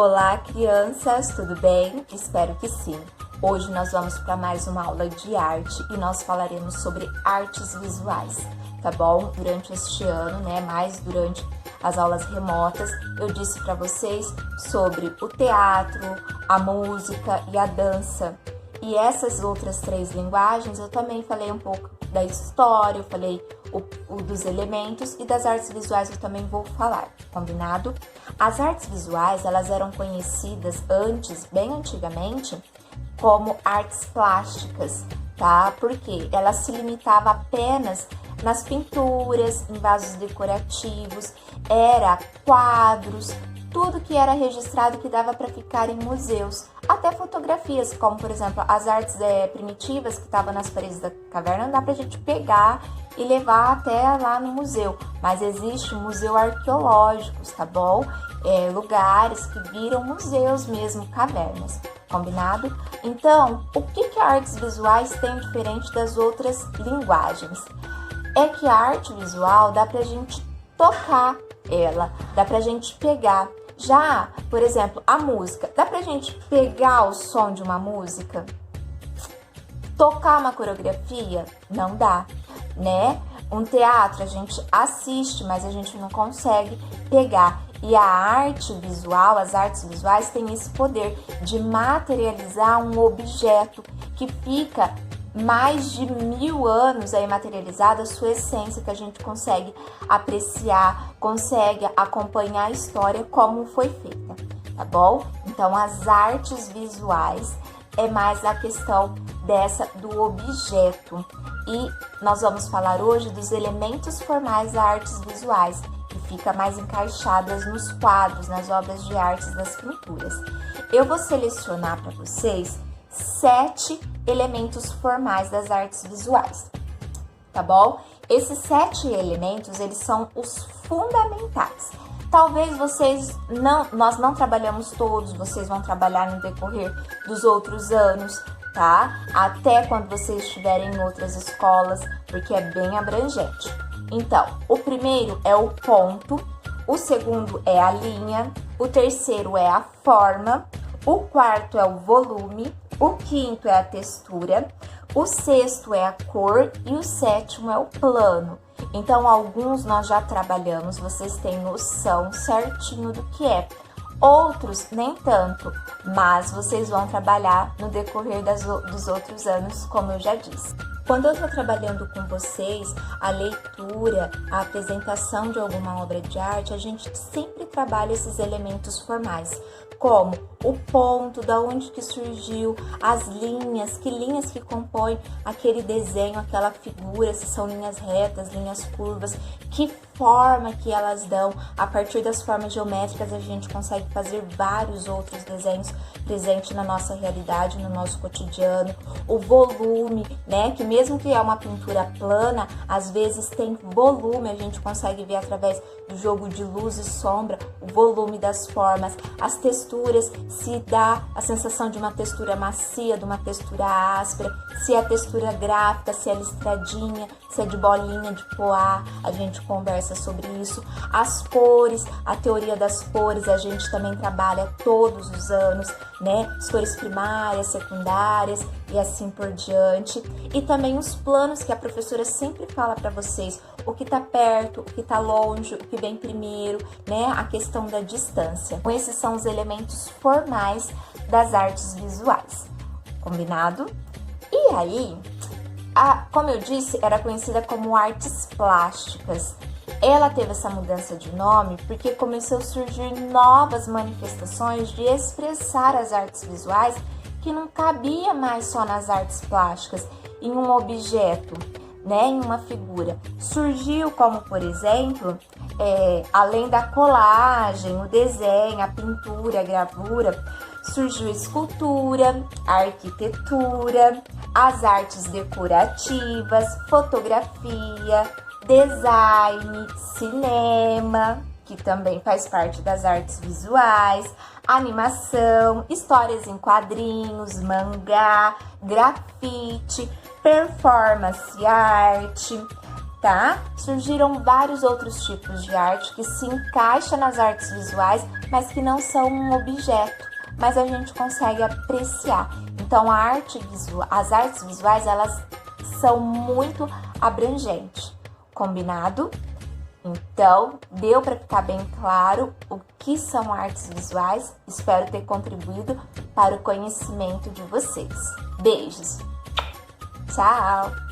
Olá, crianças, tudo bem? Espero que sim. Hoje nós vamos para mais uma aula de arte e nós falaremos sobre artes visuais, tá bom? Durante este ano, mais durante as aulas remotas, eu disse para vocês sobre o teatro, a música e a dança. E essas outras três linguagens eu também falei um pouco da história, eu falei dos elementos, e das artes visuais eu também vou falar, combinado? As artes visuais, elas eram conhecidas antes, bem antigamente, como artes plásticas, tá? Porque ela se limitava apenas nas pinturas, em vasos decorativos, era quadros, tudo que era registrado que dava para ficar em museus, até fotografias, como por exemplo as artes primitivas que estavam nas paredes da caverna, não dá pra gente pegar e levar até lá no museu, mas existe museu arqueológicos, tá bom? Lugares que viram museus mesmo, cavernas, combinado? Então, o que artes visuais tem diferente das outras linguagens? É que a arte visual dá pra gente tocar ela, dá pra gente pegar. Já, por exemplo, a música, dá pra gente pegar o som de uma música? Tocar uma coreografia? Não dá, né? Um teatro a gente assiste, mas a gente não consegue pegar. E a arte visual, as artes visuais têm esse poder de materializar um objeto que fica mais de 1000 anos aí materializada, a sua essência, que a gente consegue apreciar, consegue acompanhar a história como foi feita, tá bom? Então, as artes visuais é mais a questão do objeto. E nós vamos falar hoje dos elementos formais das artes visuais, que fica mais encaixadas nos quadros, nas obras de artes das pinturas. Eu vou selecionar para vocês 7 elementos formais das artes visuais, tá bom? Esses 7 elementos, eles são os fundamentais. Talvez nós não trabalhamos todos, vocês vão trabalhar no decorrer dos outros anos, tá? Até quando vocês estiverem em outras escolas, porque é bem abrangente. Então, o primeiro é o ponto, o segundo é a linha, o terceiro é a forma, o quarto é o volume, o quinto é a textura, o sexto é a cor e o sétimo é o plano. Então, alguns nós já trabalhamos, vocês têm noção certinho do que é. Outros, nem tanto, mas vocês vão trabalhar no decorrer dos outros anos, como eu já disse. Quando eu estou trabalhando com vocês, a leitura, a apresentação de alguma obra de arte, a gente sempre trabalha esses elementos formais, como o ponto, da onde que surgiu, as linhas que compõem aquele desenho, aquela figura, se são linhas retas, linhas curvas, que forma que elas dão. A partir das formas geométricas a gente consegue fazer vários outros desenhos presentes na nossa realidade, no nosso cotidiano. O volume, que mesmo que é uma pintura plana, às vezes tem volume, a gente consegue ver através do jogo de luz e sombra, o volume das formas, as texturas, se dá a sensação de uma textura macia, de uma textura áspera, se é textura gráfica, se é listradinha, se é de bolinha, de poá, a gente conversa sobre isso. As cores, a teoria das cores, a gente também trabalha todos os anos, as cores primárias, secundárias e assim por diante. E também os planos que a professora sempre fala para vocês, o que tá perto, o que tá longe, o que vem primeiro, a questão da distância. Então, esses são os elementos formais das artes visuais, combinado? E aí, como eu disse, era conhecida como artes plásticas. Ela teve essa mudança de nome porque começou a surgir novas manifestações de expressar as artes visuais que não cabia mais só nas artes plásticas, em um objeto, em uma figura. Surgiu como, por exemplo, além da colagem, o desenho, a pintura, a gravura, surgiu a escultura, a arquitetura, as artes decorativas, fotografia, design, cinema, que também faz parte das artes visuais, animação, histórias em quadrinhos, mangá, grafite, performance arte, tá? Surgiram vários outros tipos de arte que se encaixam nas artes visuais, mas que não são um objeto, mas a gente consegue apreciar. Então, as artes visuais, elas são muito abrangentes, combinado? Então, deu para ficar bem claro o que são artes visuais? Espero ter contribuído para o conhecimento de vocês. Beijos! Tchau!